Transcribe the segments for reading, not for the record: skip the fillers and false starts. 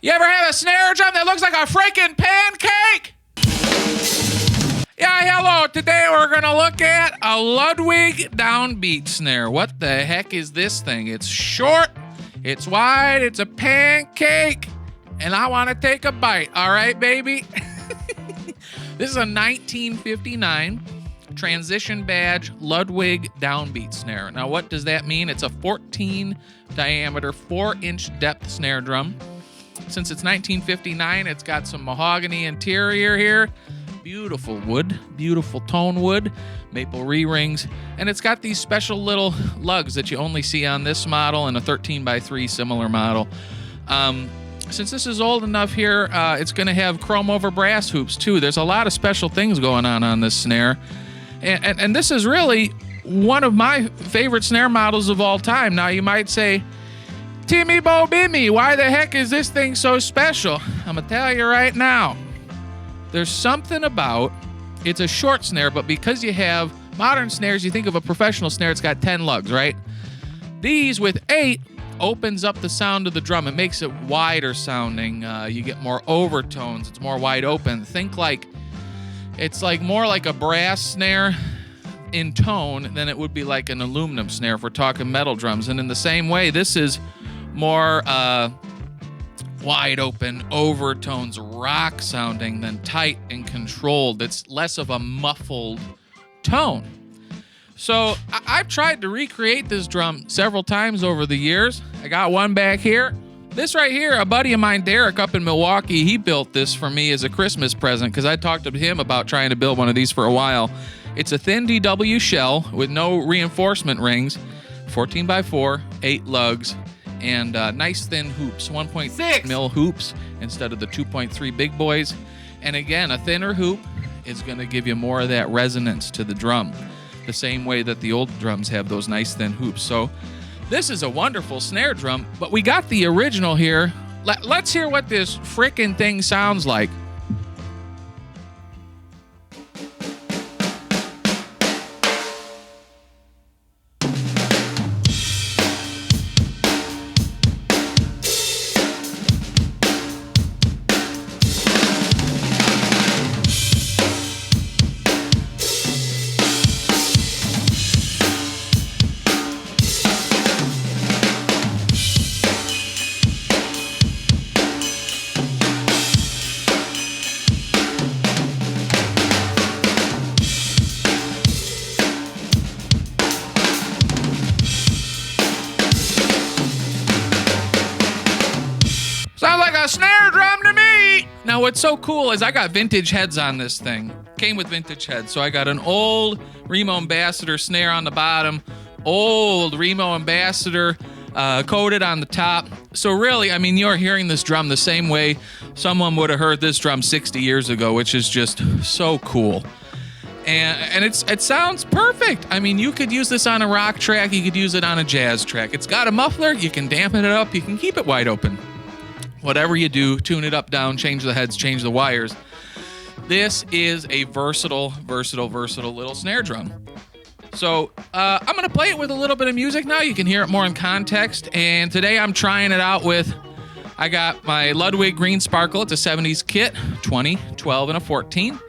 You ever have a snare drum that looks like a freaking pancake? Yeah, hello. Today we're going to look at a Ludwig Downbeat Snare. What the heck is this thing? It's short, it's wide, it's a pancake, and I want to take a bite. All right, baby? This is a 1959 transition badge Ludwig Downbeat Snare. Now, what does that mean? It's a 14 diameter, 4-inch depth snare drum. Since it's 1959, it's got some mahogany interior here. Beautiful wood, beautiful tone wood, maple re-rings, and it's got these special little lugs that you only see on this model and a 13x3 similar model. Since this is old enough here, it's going to have chrome over brass hoops too. There's a lot of special things going on this snare, and this is really one of my favorite snare models of all time. Now you might say, Timmy Bo Bimmy, why the heck is this thing so special? I'm going to tell you right now. There's something about, it's a short snare, but because you have modern snares, you think of a professional snare, it's got 10 lugs, right? These with 8 opens up the sound of the drum. It makes it wider sounding. You get more overtones. It's more wide open. Think like, it's like more like a brass snare in tone than it would be like an aluminum snare if we're talking metal drums. And in the same way, this is more wide open overtones, rock sounding than tight and controlled. It's less of a muffled tone. So I've tried to recreate this drum several times over the years. I got one back here. This right here, a buddy of mine, Derek, up in Milwaukee, he built this for me as a Christmas present because I talked to him about trying to build one of these for a while. It's a thin DW shell with no reinforcement rings, 14x4, 8 lugs, and nice thin hoops, 1.6 mil hoops instead of the 2.3 big boys. And again, a thinner hoop is going to give you more of that resonance to the drum, the same way that the old drums have those nice thin hoops. So this is a wonderful snare drum, but we got the original here. Let's hear what this frickin' thing sounds like. Sounds like a snare drum to me. Now what's so cool is I got vintage heads on this thing. Came with vintage heads. So I got an old Remo Ambassador snare on the bottom, old Remo Ambassador coated on the top. So really, I mean, you're hearing this drum the same way someone would have heard this drum 60 years ago, which is just so cool. And it sounds perfect. I mean, you could use this on a rock track, you could use it on a jazz track. It's got a muffler, you can dampen it up, you can keep it wide open. Whatever you do, tune it up, down, change the heads, change the wires. This is a versatile little snare drum. So I'm going to play it with a little bit of music now. You can hear it more in context. And today I'm trying it out with, I got my Ludwig Green Sparkle. It's a 70s kit, 20, 12, and a 14.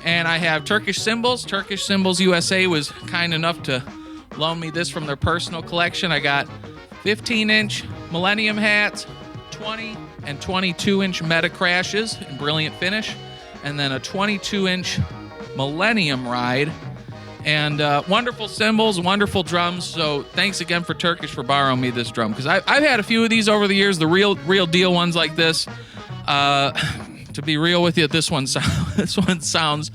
And I have Turkish cymbals. Turkish Cymbals USA was kind enough to loan me this from their personal collection. I got 15-inch Millennium hats, 20 and 22-inch Meta crashes in brilliant finish, and then a 22-inch Millennium ride, and wonderful cymbals, wonderful drums. So thanks again for Turkish for borrowing me this drum, because I've had a few of these over the years, the real deal ones like this. To be real with you, this one sounds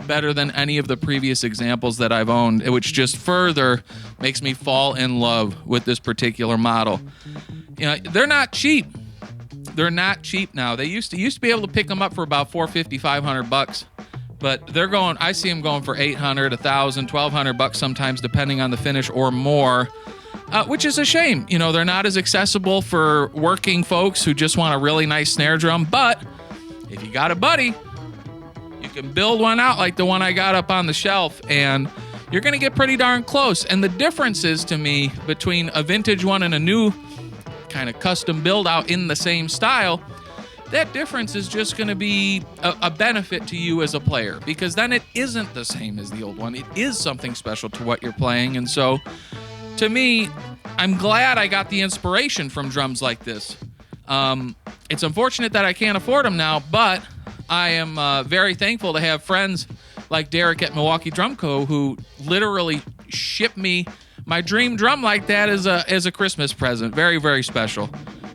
better than any of the previous examples that I've owned, which just further makes me fall in love with this particular model. You know, they're not cheap. They're not cheap now. They used to be able to pick them up for about $450, $500, but they're going. I see them going for $800, $1,000, $1,200 sometimes, depending on the finish or more, which is a shame. You know, they're not as accessible for working folks who just want a really nice snare drum. But if you got a buddy, you can build one out like the one I got up on the shelf, and you're going to get pretty darn close. And the differences to me between a vintage one and a new kind of custom build out in the same style, that difference is just going to be a benefit to you as a player, because then it isn't the same as the old one. It is something special to what you're playing. And so, to me, I'm glad I got the inspiration from drums like this. It's unfortunate that I can't afford them now, but I am very thankful to have friends like Derek at Milwaukee Drum Co. who literally shipped me my dream drum like that as a Christmas present. Very, very special.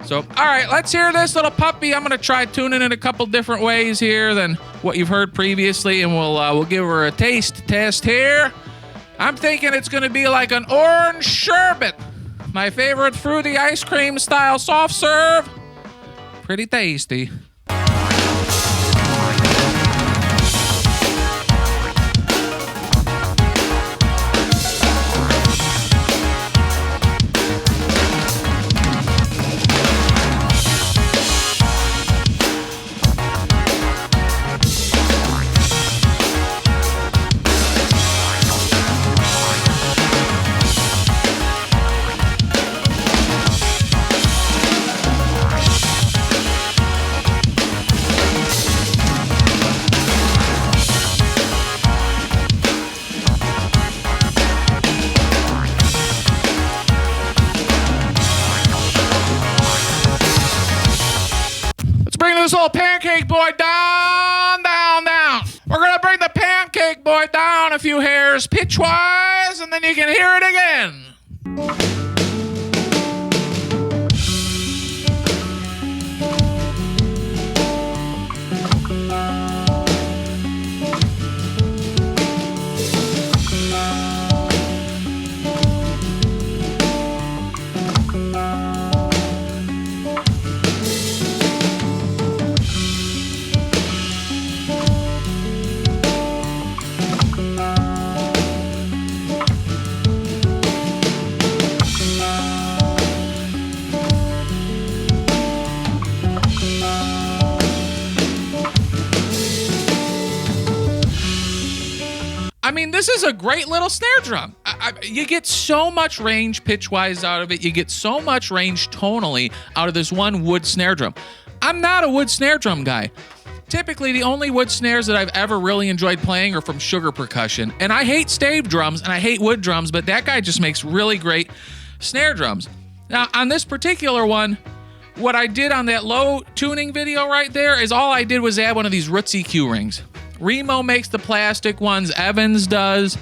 So, all right, let's hear this little puppy. I'm going to try tuning it a couple different ways here than what you've heard previously, and we'll give her a taste test here. I'm thinking it's going to be like an orange sherbet. My favorite fruity ice cream style soft serve. Pretty tasty. Bring this little pancake boy down, down, down. We're going to bring the pancake boy down a few hairs pitch-wise, and then you can hear it again. I mean, this is a great little snare drum. You get so much range pitch-wise out of it. You get so much range tonally out of this one wood snare drum. I'm not a wood snare drum guy. Typically, the only wood snares that I've ever really enjoyed playing are from Sugar Percussion. And I hate stave drums and I hate wood drums, but that guy just makes really great snare drums. Now, on this particular one, what I did on that low tuning video right there is all I did was add one of these Rootsy Q rings. Remo makes the plastic ones, Evans does,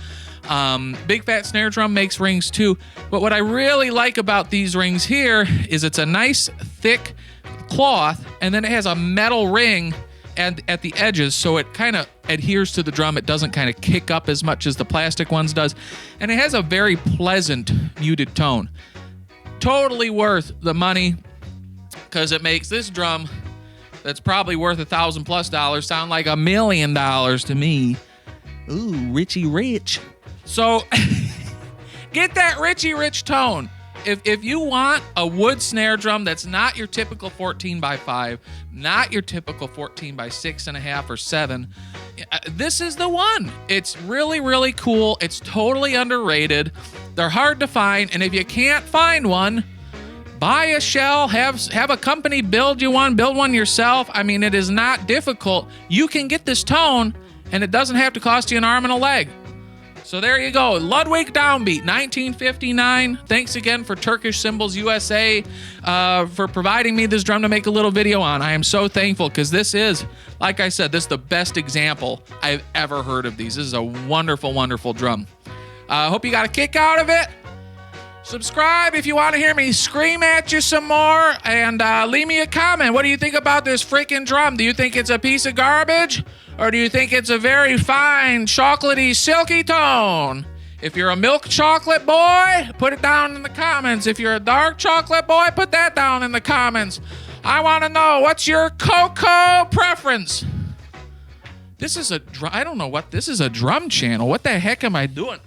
Big Fat Snare Drum makes rings too. But what I really like about these rings here is it's a nice thick cloth, and then it has a metal ring at the edges, so it kind of adheres to the drum. It doesn't kind of kick up as much as the plastic ones does, and it has a very pleasant muted tone. Totally worth the money, because it makes this drum that's probably worth $1,000+ sound like $1 million to me. Ooh, Richie Rich. So get that Richie Rich tone. If you want a wood snare drum that's not your typical 14x5, not your typical 14x6.5 or 7, this is the one. It's really, really cool. It's totally underrated. They're hard to find, and if you can't find one, buy a shell, have a company build you one, build one yourself. I mean, it is not difficult. You can get this tone, and it doesn't have to cost you an arm and a leg. So there you go. Ludwig Downbeat, 1959. Thanks again for Turkish Cymbals USA for providing me this drum to make a little video on. I am so thankful, because this is, like I said, this is the best example I've ever heard of these. This is a wonderful, wonderful drum. Hope you got a kick out of it. Subscribe if you want to hear me scream at you some more, and leave me a comment. What do you think about this freaking drum? Do you think it's a piece of garbage, or do you think it's a very fine, chocolatey, silky tone? If you're a milk chocolate boy, put it down in the comments. If you're a dark chocolate boy, put that down in the comments. I want to know, what's your cocoa preference? This is a drum. I don't know what this is. A drum channel. What the heck am I doing?